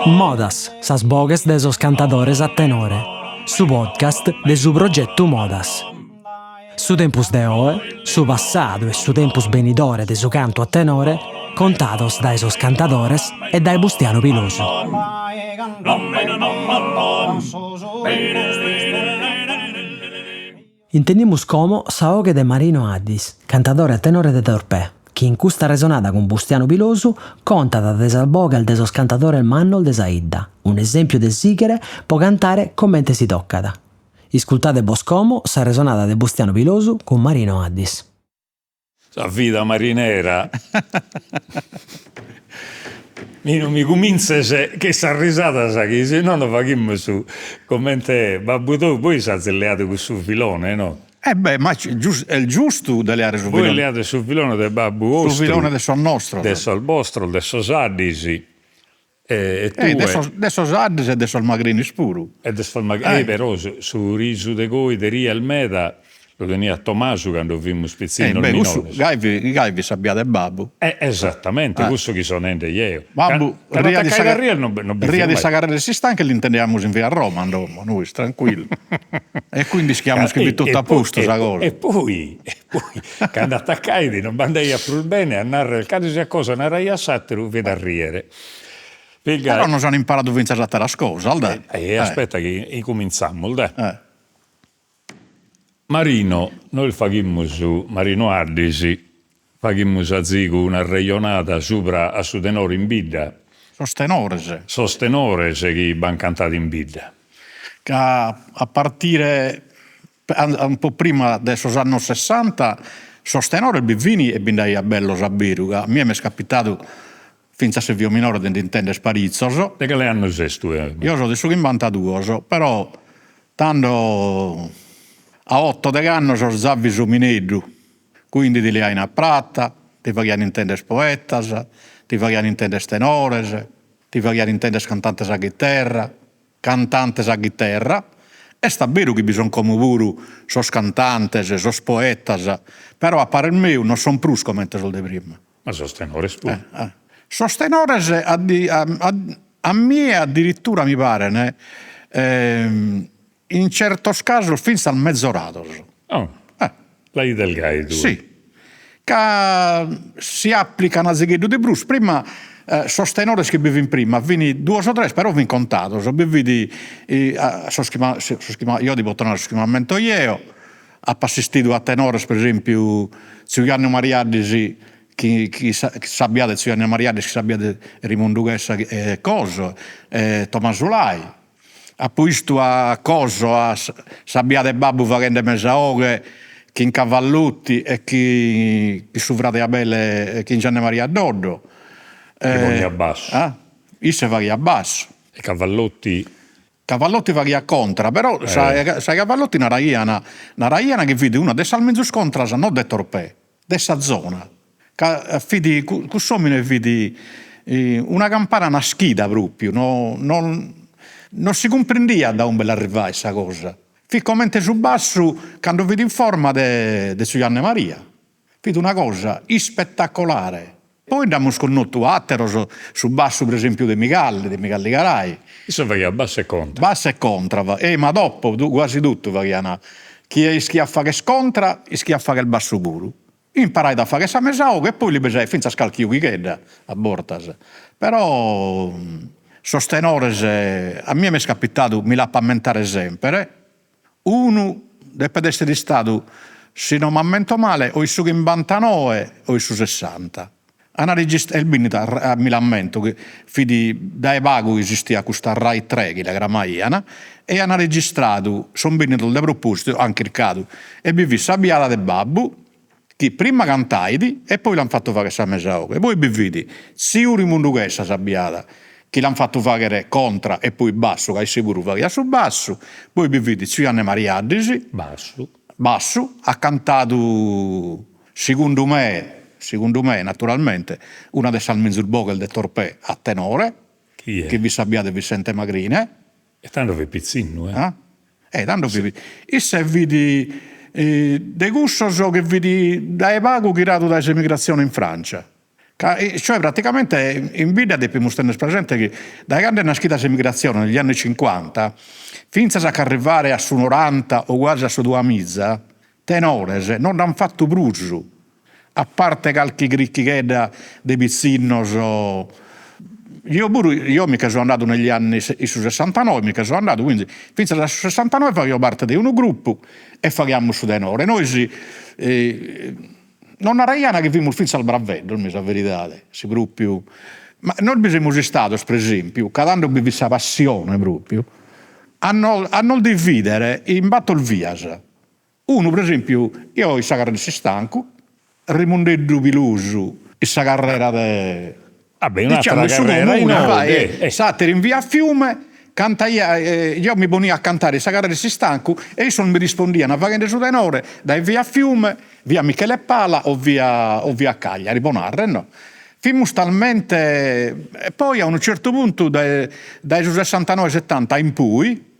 Modas, sas bogues de esos cantadores a tenore. Su podcast de su progetto Modas. Su tempus de oe, su passadu e su tempus benidore de su canto a tenore, contados da esos cantadores e dai Bustiano Pilosu. Intendimus como sa oghe de Marino Addis, cantatore a tenore de Torpè, chi in custa resonada con Bustiano Pilosu contat de sa boghe de sos cantatores mannol de sa idda, un esempio de sighere po cantare commente si toccada. Iscultate vos como sa resonada de Bustiano Pilosu con Marino Addis. Sa vita marinera. Mi comincia che sa risata sa che se no facciamo su commente babbo tu poi sa zelleato con su filone, no? Ma è il giusto delle aree su filone. Voi leate sul filone del babbo vostro. Sul filone del sol nostro. Del sol vostro, del sol saddisi. E tu adesso saddisi e adesso il magrini spuru. E adesso il magrini, però su riso de coi de Ria Almeda lo tenia a Tommaso quando vimmo spizzino il minore. Gaivi sabbiate babbo. Esattamente, questo che sono ente io. Babbo, Ria di Sagarelle si sta che l'intendiamo in via Roma, andiamo noi, tranquillo. E quindi schiamo scritto tutto a posto, sa cosa. E poi, quando attaccai, non bandai a pur bene a narrare il caso sia cosa, narrai a sattero, vede a riere. Però non sono imparato a vincere la scosa, aspetta che incominciamo, Marino, noi facciamo su Marino Addisi, facciamo a Zico una regionata sopra a su tenore in bidda. Sostenorese che van cantati in bidda. Che a partire un po' prima degli anni 60, sostenore il Bivini e bindai a bello Sabiru, che a me mi è capitato finché se vio minore di intendere sparizzoso. E che le hanno sesto? Io sono di su 92, però tanto a 8 de anni sono zavi su mineddu, quindi ti leai una pratta, ti facciano intendere poetas, ti facciano intendere tenores, ti facciano intendere cantantes a chitarra, cantantes a chitarra, e sta vero che bisogna come pure sos cantantes, sos poetas, però a parer mio non sono più come sono di prima. Ma sos tenores pure. Sos tenores a me addirittura mi pare, in certos casos fino al mezzorato. L'hai del gai tu? Sì, che si applicano a Zeghedo di Bruce. Prima sostenores che vivono prima, vini 2 o 3, però vi contato. Io di bottonare schimamento io, ho assistito a tenores, per esempio, Giuliano Mariadisi, chi sappiate Giuliano Mariadisi, chi sappiate Rimondo Ghessa e Coso, Tommaso Lai. Ha visto a Coso, a Sabbiate Babbo facendo mesaoghe, chi in Cavallutti e chi su Frate Abele e chi in Gianni Maria Doddo. Che a basso. Isse va a basso. E Cavallotti va a contra, però sai Cavallotti una raiana che vede una delle almeno scontras, non de Torpè, dessa zona. Che vidi, cussomine vidi una campana, una schida proprio, non si comprendia da un bell'arrivare questa cosa. Ficcomente su basso, quando vedi in forma de Giuliano Maria. Vedi una cosa spettacolare. Poi andiamo con notto attero su basso, per esempio, di Migalli Garai. Isso va a basso e contra. Basso e contra, ma dopo quasi tutto va a chi schiaffa che scontra e schiaffa che il basso puro. Imparai a fare questa mesaoga e poi li besai finza scalchio chi cheda a bortas. Però sostenores, a me mi è capitato, mi l'ha pammentare sempre, uno deve essere stato, se non mi ammento male, o il su 59 o il su 60. Il binita a mi lamento che fidi da Evago esisteva questa Rai 3 che la gramaiana e hanno registrato, sono binito da proposto, anche il caso, e vi vi sabbiata del babbo che prima cantai e poi l'hanno fatto fare questa mesaoga. E poi vi vedi, sia un rimundo questa sabbiata che l'hanno fatto fare contra e poi basso, che è sicuro fare su basso, poi vi vedi, Giuliano Mariadisi, basso, ha cantato, secondo me, naturalmente, una delle salme sul Bogel del Torpè a tenore, che vi sappiate Vicente Magrine. E tanto vi pizzino, tanto vi... E se vidi de gusto so che vidi da Evago tirato da emigrazione in Francia, Cioè praticamente in vita dobbiamo tenere presente che da quando è nascita l'emigrazione negli anni 50 fino a arrivare a su 90 o quasi a su 2000 tenores non hanno fatto bruso, a parte qualche gricchichetta di pizzinos. Io mica sono andato negli anni su 69, mica sono andato, quindi fino al 69 facevo parte di un gruppo e facciamo su tenore. Noi non araiana che vimmo fino al bravello, non mi sa verità, si proprio. Ma noi siamo stati, per esempio, cada anno abbiamo questa passione proprio, a non dividere in battle vias. Uno, per esempio, io ho questa carriera di stanco, Rimondeddu Pilusu, questa carriera di... Vabbè, un'altra carriera in Sattere in via Fiume, io mi ponia a cantare questa carriera di stanco e io mi rispondevano a fare su tenore da via Fiume, via Michele Pala o via Cagliari, Bonarre, no? Fimmo talmente... E poi a un certo punto, dai 69-70 in poi,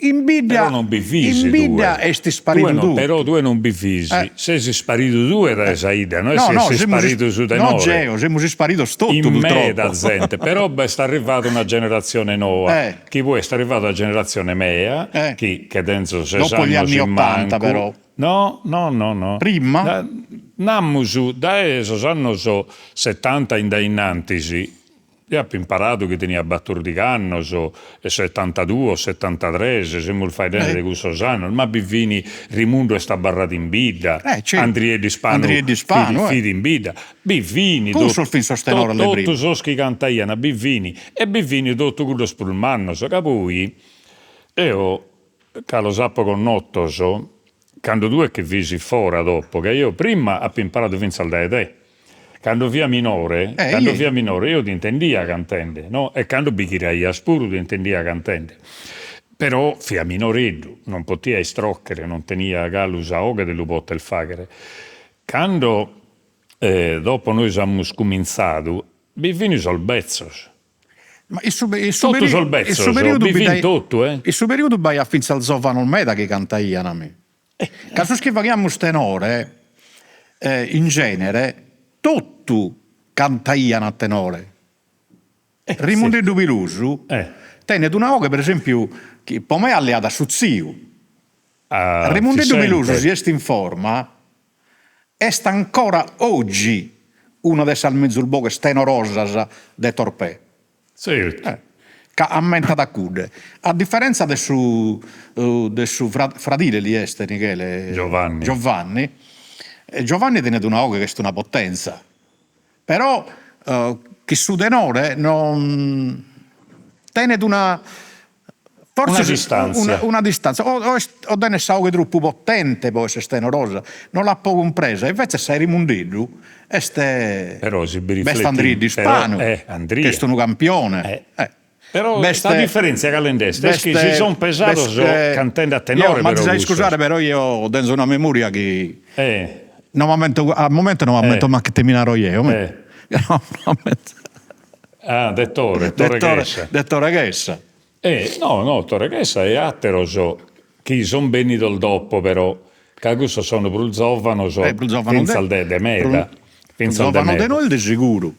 in bidda, però non bivisi esti sparito tu. Però tu non bivisi. Sei sparito tu da Saida, no? Sei sparito su tenore. No, Geo, siamo sparito stotto in purtroppo. me da gente. Però sta arrivata una generazione nuova. Chi vuoi sta arrivata la generazione mea, che dentro 60 dopo gli anni 80 però. No. Prima? Nammusu, da esos anni 70 innantisi, io ho imparato che tenia battur di canno, e 72 o 73, se siamo il fai di questo anno, ma Bivini Rimundo è sta barrato in bidda, Andrie di Spano, fidi in bidda, Bivini, tutto soschi cantaiana, Bivini, e Bivini tutto quello spulmanno, capui, io, che lo sappo con nottoso, quando tu è che visi fuori dopo, che io prima ho imparato fino al da te. Quando via minore io ti intendia cantende, no? E quando bichirai a spuro ti intendia cantende. Però via minoreddu, non poteva estrocchere, non tenia galus a oga dello poter fagere. Quando dopo noi siamo cominciato, bivini sol bezzos. Ma il suo periodo vai a fino al Zovano Meda che cantaiano a me. Caso che facciamo tenore, in genere, tutto cantaiano a tenore. Rimondeddu Pilusu tenne una voce, per esempio, che per me è alleata su zio. Rimondeddu Pilusu, si è in forma, è ancora oggi una delle salmezzulboche stenorosas de Torpè. Certo. Che ammenta da cude. A differenza del suo fratile lì esteri, che è Giovanni tiene una voce che è una potenza, però che su tenore non tiene una distanza o tiene questa voce troppo potente poi se tenorosa non l'ha poco compresa, invece sei Rimondeddu però si besta Andria di Spano che è un campione. Però questa differenza che all'endeste è che si sono pesati cantando a tenore. Ma ti sai scusare, però io ho dentro una memoria che al momento non mi metto ma che terminarò io. Dettore Ghessa. No, Torre Ghessa è atteroso che sono venuto il dopo però che questo sono per Zovano senza de meda Zovano de noi di sicuro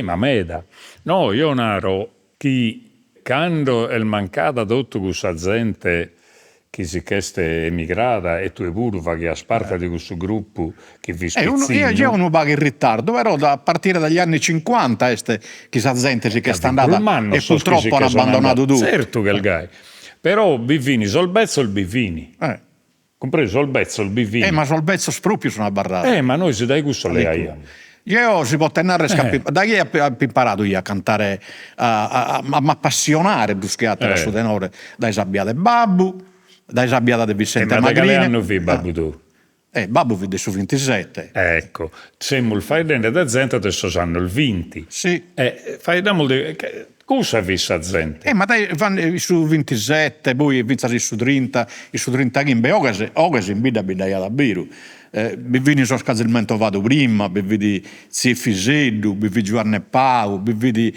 ma meda no io naro chi quando è mancata tutto questa gente che si è emigrata e tu e pure fa che a parte di questo gruppo che vi spizzino. Io non pago in ritardo, però a partire dagli anni 50 questa gente che sta andata e purtroppo hanno abbandonato tutto. Certo che il gai. Però Bivini, Solbezzo il Bivini. Compreso Solbezzo il Bivini. Ma Solbezzo proprio sono abbarrato. Ma noi si dai gusto le hai. Io si può tenere da chi ho imparato io a cantare, a appassionare più che altro su tenore, dai Sabbiate Babbu, dai Sabbiata di Vicente Magrini. Ma che anno vi Babbu tu? Babbu vide su 27. Ecco, siamo il fai dentro da gente adesso sanno il 20. Sì. Fai da molto... Cosa ha visto la gente? Ma dai, vanno su 27, poi vinzasi su 30, e su 30 gimbe, oggi in vita bidai da biru. Bivini so scazilmente vado prima, bividi Zia Fiseddu, bividi Giovanni Pau, bividi...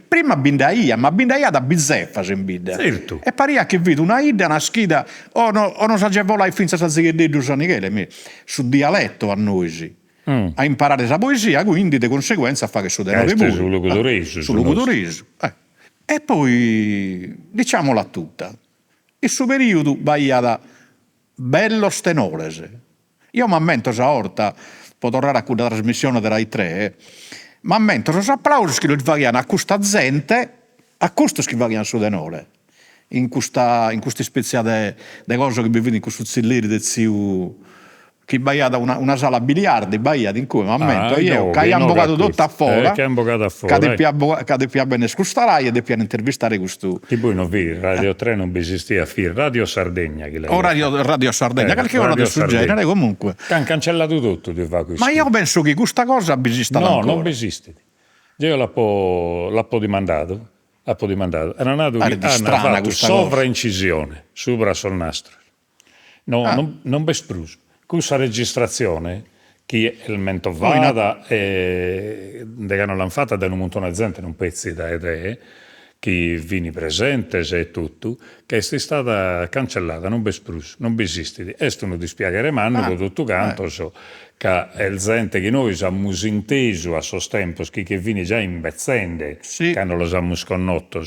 prima bindaia, ma bindaia da bizzeffa se binda. Certo. E paria che vede una idea, una schida, o non si agevola finza a Zigheddeddu San Michele, su dialetto a noi. A imparare la poesia, quindi di conseguenza a fare su denore pure. Sul Lugudoresu. Sul Lugudoresu. E poi, diciamola tutta, il suo periodo va da bello stenolese. Io mi ammento sa orta, può tornare a quella trasmissione della Rai 3, mi ammento sa applausi che lo variano a questa gente, a questo che variano su denore. In queste speziate de cose che vi vedono in questo zilleri del zio, che vai da una sala biliardi, vai in cui mi ammento io, che hai invocato tutto a fuori, che di più bene scustarai e di più intervistare questo. Che poi non vi, Radio 3 non esisteva, Radio Sardegna. O Radio Sardegna, qualche ora del suo genere comunque. Hanno cancellato tutto di fa questo. Ma io penso che questa cosa esista no, ancora. Non esiste. Io l'ho dimandato. Era nato che hanno fatto sovraincisione sopra sul nastro. Non besprus. Questa registrazione che il mento vada e l'hanno fatta da un montone di gente, un pezzi da idee, che vini presente e tutto, che è stata cancellata, non besprus, non esiste. È uno di spiegare mano con tutto canto, che è il gente che noi abbiamo inteso a sostempo, che vini già in bezzende, che non lo abbiamo sconnotto,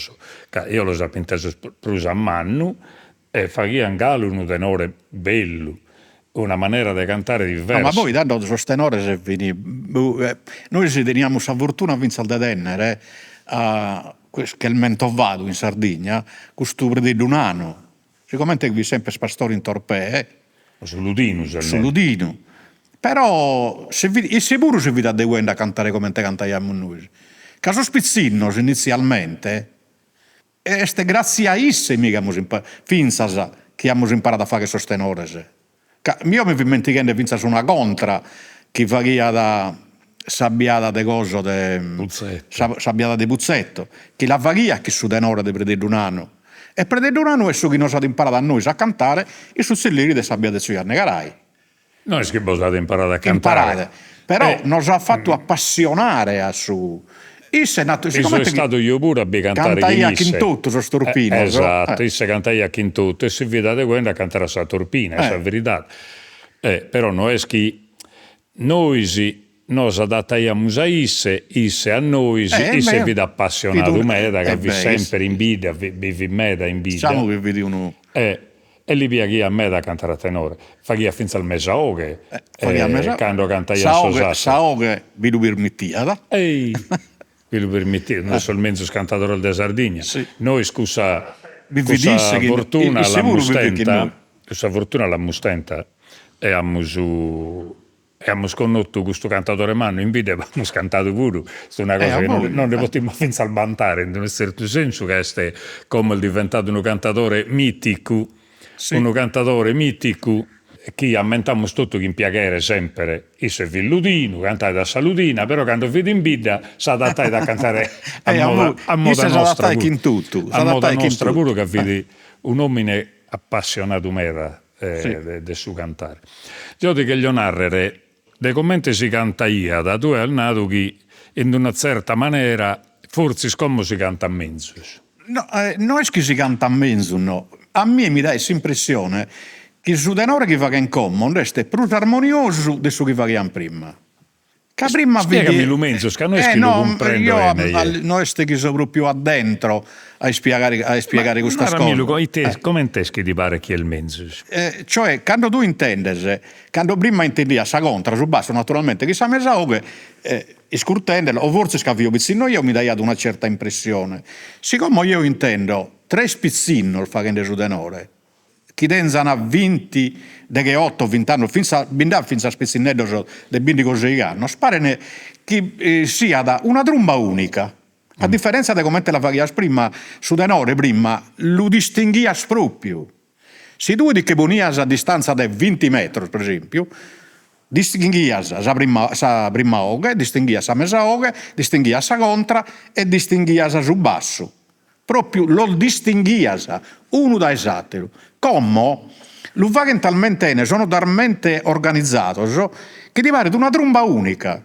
che io lo sapevo inteso a mano, e fa che anche un tenore bello, una maniera di cantare diversa. No, ma poi tanto sostenore se vini, noi ci teniamo sa fortuna a vincere al Denner, che il mentovato in Sardegna, questo di un anno. Sicuramente vi sempre spastori in torpè, Suludino. Però è sicuro se vi dà a cantare come te cantaiamo noi. Caso spizzinno inizialmente, este grazie a isse mica finza che abbiamo imparato a fare sostenore. Io mi dimenticando vinza su una contra che varia da sabbiata de coso sabbiata de Buzzetto che la varia che su denore de Prededunano e Prededunano è su che non sa imparato a noi a cantare e su Zilleri de sabbiate sui Arnegarai. No, è che voi imparato a cantare. Però non ci ha fatto appassionare a su. Isse è stato io pure a cantare cantai in tutto su Storpino. Esatto, isse cantai a in tutto e si vede quando a cantare a Torpina, è la verità. Però non è che noi nos adattaiamo a isse a noi, isse vi appassionato meda, che vi sempre in vita, vi meda in vita. Diciamo che vedi uno. E lì via chi a me da cantare a tenore. Fa chi a finza al mesaoghe, quando cantai a Sosassa. Saoghe vi lo permettiate. Ehi, vi lo permettete, non so il mezzo cantatore del Sardegna. Sì. Noi scusa fortuna alla mustenta e abbiamo sconnotto questo cantatore manno in video, abbiamo cantato pure. È una cosa che non ne potremmo finza al bantare, in un certo senso, che è come è diventato un cantatore mitico. Sì. Un cantatore mitico che ammentiamo tutto che in piacere sempre il villudino, cantare da saludina, però quando vede in bida si adatta a cantare a moda nostra pure che vedi un uomo appassionato mera del suo cantare. Io dico che gli narrere dei commenti si canta io da tu al nato che in una certa maniera forse come si canta a mezzo. No, non è che si canta a mezzo, no. A me mi dà questa impressione che il tenore che fa in common resta più armonioso di quello che facciamo prima. Spiegami lo mezzo, che non è che lo comprendo. Noi stiamo proprio addentro a spiegare questa cosa. Come te che ti pare chi è il mezzo? Cioè, quando tu intendi, quando prima intendia sa contra, su basso naturalmente, che sa mesa scurtendela, o forse scavio pizzino, io mi dai ad una certa impressione. Siccome io intendo 3 spizzino il facendo su tenore, che tenzano a 20, che 8-20 anni, finza a spezzinello del 20 così anni, spare che sia da una tromba unica. A differenza di come te la facevi prima, su tenore prima, lo distinguias proprio. Se tu di che bonias a distanza di 20 metri, per esempio, distinguias sa prima oga, distinguias sa mesa oga, distinguias sa contra e distinguias su basso. Proprio lo distinguias uno da esatto. Come lo facciano talmente bene, sono talmente organizzato che ti pare una tromba unica.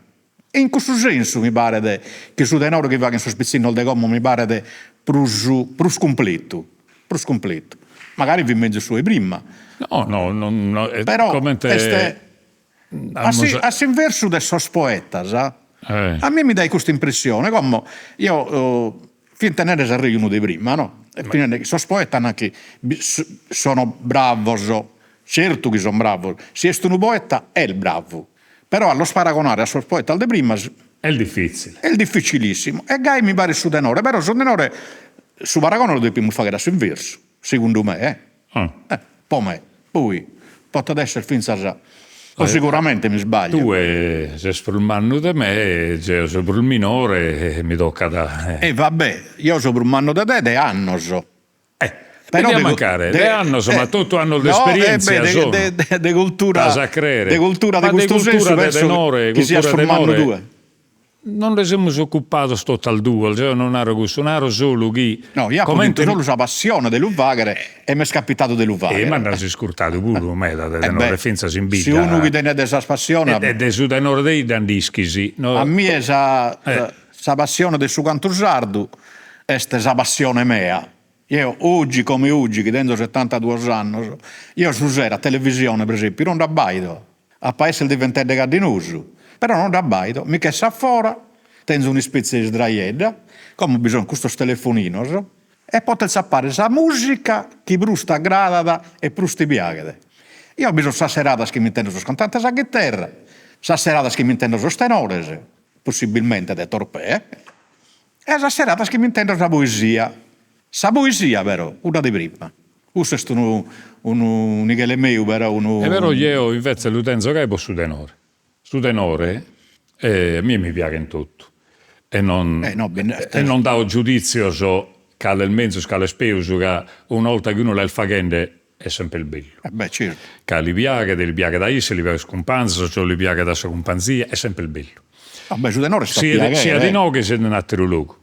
E in questo senso mi pare che su tenore che va in sospizzino de come mi pare prus completo. Magari vi mezzo su prima. No, Però come te... all'inverso dei sos poetas, a me mi dai questa impressione, come io fin tenere sarei uno dei prima, no? E sos poetas anche sono bravos, certo che sono bravos, se è un poeta è il bravo, però allo sparagonare a sos poetas de prima è difficile. È difficilissimo. E Gai mi pare su tenore, però su tenore su paragone lo dobbiamo fare da inverso, secondo me, poi potrebbe essere finza o sicuramente mi sbaglio. Tu sei sul manno di me, sei sul minore e mi tocca da... E vabbè, io sono un manno da te, de annos. Però devi mancare, de annos, ma tutto hanno l'esperienza, de cultura, de cultura di questo senso, tenore, che sia formando due. Non ne siamo occupati sto tal dual, cioè non ero questo, non ero solo chi... No, io ho commento solo la passione dell'Uvagere e mi è scapitato dell'Uvagere. Ma non si è scurtato pure me da tenore, finza si imbida. Se uno che tiene questa passione... E de su tenore dei dandischisi. No? A me sa passione del suo canto sardo è sa passione mea. Io oggi come oggi, che dentro 72 anni, io su sera a televisione, per esempio, non abbaito. A paese diventare gardinoso. Però non abbaito, mica sa fuori, tengo una specie di sdraietta, come bisogna questo telefonino, e potete sapere la musica che brusta gradata e brusta piace. Io ho bisogno di serata che mi intendo su cantante la chitarra, la serata che mi intendo su tenore, possibilmente de torpè, e la serata che mi intendo la poesia. La poesia però, una di prima. Questo è un Michele Meu, però uno... È vero, io invece l'utenzo che è su tenore. Su tenore, a me mi piace in tutto. E non davo giudizio che il mezzo, che le spese, che una volta che uno le fa è sempre il bello. Certo. Che li piace da isse, li piace scompanza, cioè li piace da sua compagnia, è sempre il bello. Su tenore sia di no che sia di un altro luogo.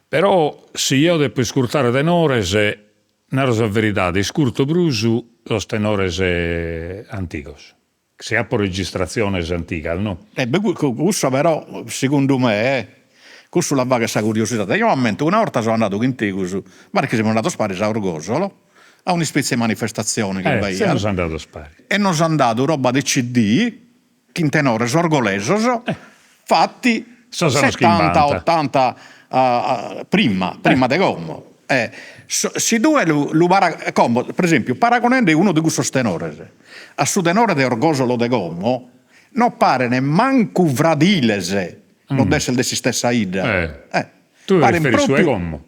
Però se io devo scurtare tenore, se non è la verità, di scurto brusu, los tenores anticos. Se ha per registrazione antica, no? Questo però, secondo me, questo la va questa curiosità. Io ammento, una volta sono andato in Tegus, guarda che siamo andati a Spari a Orgosolo, a una specie di manifestazione che siamo andati a Spari. E non sono andato roba di CD, che in tenore sorgolesos, fatti 70-80 prima di Como. Se due per esempio, paragonando uno di questi tenori a su tenore di Orgosolo de Como, non pare ne manco vradilese, non deve essere di si stessa ida. Tu referi su Como?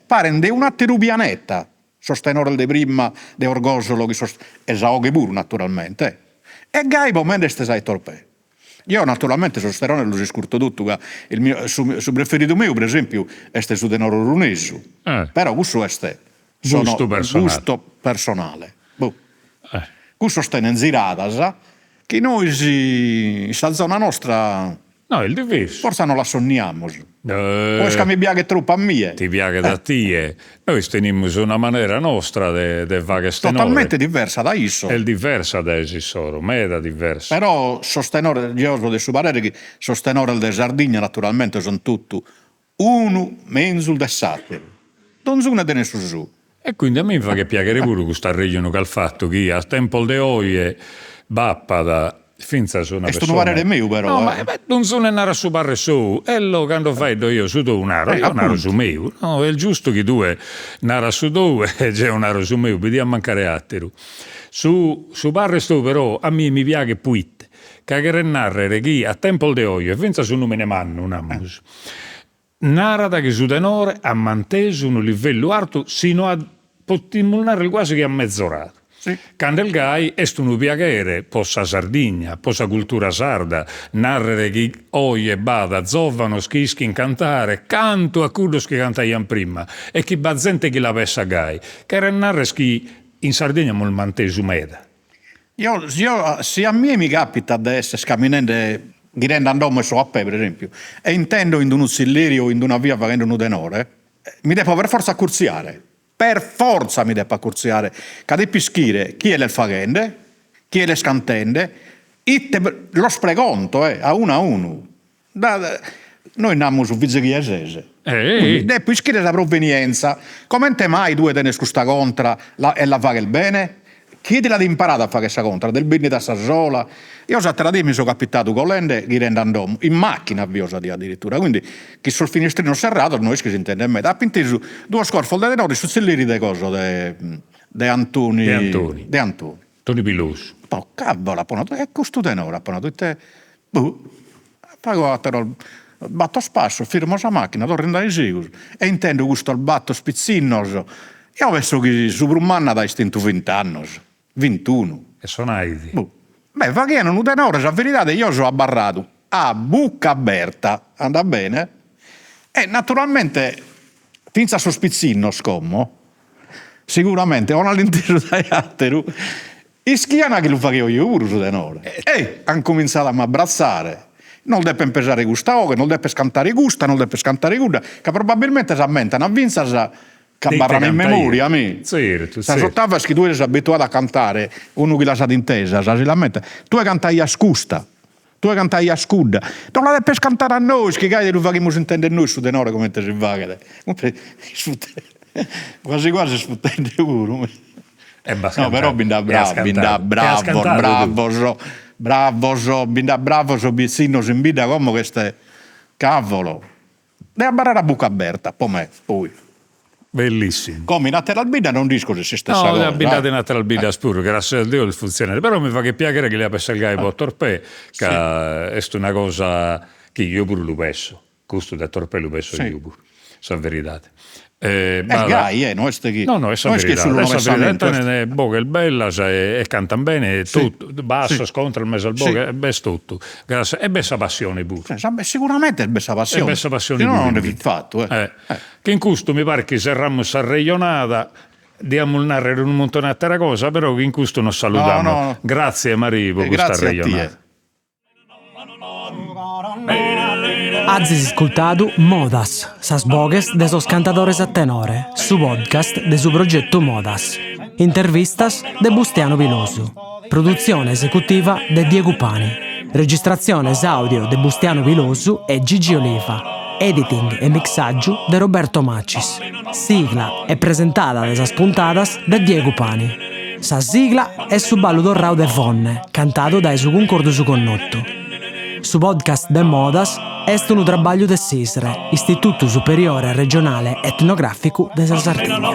Pare di una terubianetta, sostenore di prima di Orgosolo, e Saoghi pure naturalmente. E Gaibo Mendes sai torpè. Io naturalmente su sterone lo scurto tutto, il mio su preferito mio per esempio è su tenore runesu, però questo è gusto personale. Questo sta in ziradas che noi sta zona nostra no, il diverso. Forse non la sogniamo. Poi che mi piace troppo a me. Ti piace da te. Noi teniamo una maniera nostra di fare stenore. Totalmente diversa da isso. È diversa da esisoro, ma è diversa. Però sostenore, io ho del suo parere che sostenore del Sardegna naturalmente sono tutto uno mezzo del satiro. Non sono di nessuno su. E quindi a me fa che piacere pure questa regione che ha fatto che a tempo de oie bappa da finza su una persona. E sto parere mio però. No, ma non sono nara su barre su. E lo quando fai do io su tu naro, io naro su mio. No, è giusto che due nara su due e c'è un naro su mio, vedi a mancare attero. Su barre sto però a me mi piace puitte. Che narrare che a tempo de oie finza su nome ne manno una mus. Narada che su tenore ha manteso un livello alto sino a poter quasi che a mezz'ora. Sì. Quando il gai è un piacere, possa Sardegna, possa cultura sarda, narrare che oie bada, zovano, schischi in cantare, canto a quello che cantaiano prima, e che bazzente che la pessa gai, che era narrare che in Sardegna non manteso meda. Io, se a me mi capita di essere camminando girando andando su a pe, per esempio, e intendo in un uccellerio o in una via facendo un tenore, mi devo per forza accurziare. Per forza mi devo accurziare. Che devo scrivere chi è il fagende, chi è le scantende, lo spreconto, a uno. Noi andiamo su Vizzeria Eh, e poi scrive la provenienza. Come te mai tu tenes questa contra e la fare il bene? Chiedila di imparare a fare questa contra, del bene da Sassola. Io sa te mi sono capitato con l'ende che rendandomo in macchina avviosa di addirittura. Quindi chi sul finestrino serrato, noi che si intende a me. Ha pinteso due scorfoli di tenore su zelliri di coso de Antoni. De Antoni. Toni Piloso. Poi cavolo, è questo tenore, appena tutte. Poi batto spasso, firmo sa macchina, torno dai sicuri. E intendo questo batto spizzinnoso. Io penso che su un anno da istinto 20 anni, 21. E sonaidi. Beh, va che non un tenore, la verità io sono abbarrato a bucca aperta, anda bene? E naturalmente, finza a sospizzino scommo, sicuramente, non all'interno dai altri, ischiana che lo facevo io pure su tenore. E hanno cominciato a mi abbracciare. Non deve pesare questa oca, non deve scantare gusta, non deve scantare guda, che probabilmente si ammentano a vinza che barrano in memoria a me. Certo, Sa sottava che tu eri abituato a cantare, uno che la sa d'intesa, si lamenta. Tu cantai a scusta, tu cantai a scuda. Non la devi cantare a noi, che lo facciamo intendere noi su tenore come te si va. Quasi quasi sfuttente pure. No, però binda bravo, so bizzino si imbida come queste cavolo. Devi barrare a buca aperta, poi. Bellissimo. Come in Atteralbida non dico se si stessa cosa. No, abbinate in Atteralbida spuro, grazie a Dio il funziona. Però mi fa che piacere che le abbia salgato a Torpè, che è una cosa che io pure lo penso. Questo da Torpè lo penso io pure. Sa verità. Gai, no? No, è sa verità. È boga, è bella, e cantano bene, tutto, basso, scontra il mese al boga, è best tutto. Grazie. E bessa passione pure. Sicuramente è bessa passione. È bessa passione pure. Non è fatto. Che in questo mi pare che serrammo sarreionata, diamo il narrare un montone a cosa, però che in questo non salutiamo. No. Grazie Marivo, questa reionata. Azis ascoltado Modas, sas bogues de sos cantadores a tenore, su podcast de su progetto Modas. Intervistas de Bustiano Pilosu. Produzione esecutiva de Diego Pani. Registrazione audio de Bustiano Pilosu e Gigi Oliva. Editing e mixaggio de Roberto Macis. Sigla è presentata de sas puntadas de Diego Pani. Sa sigla è su ballo d'orrao de Vonne, cantato da su concordo su connotto. Su podcast de Modas est un trabalho de SISRE, Istituto Superiore Regionale Etnografico de Sardegna.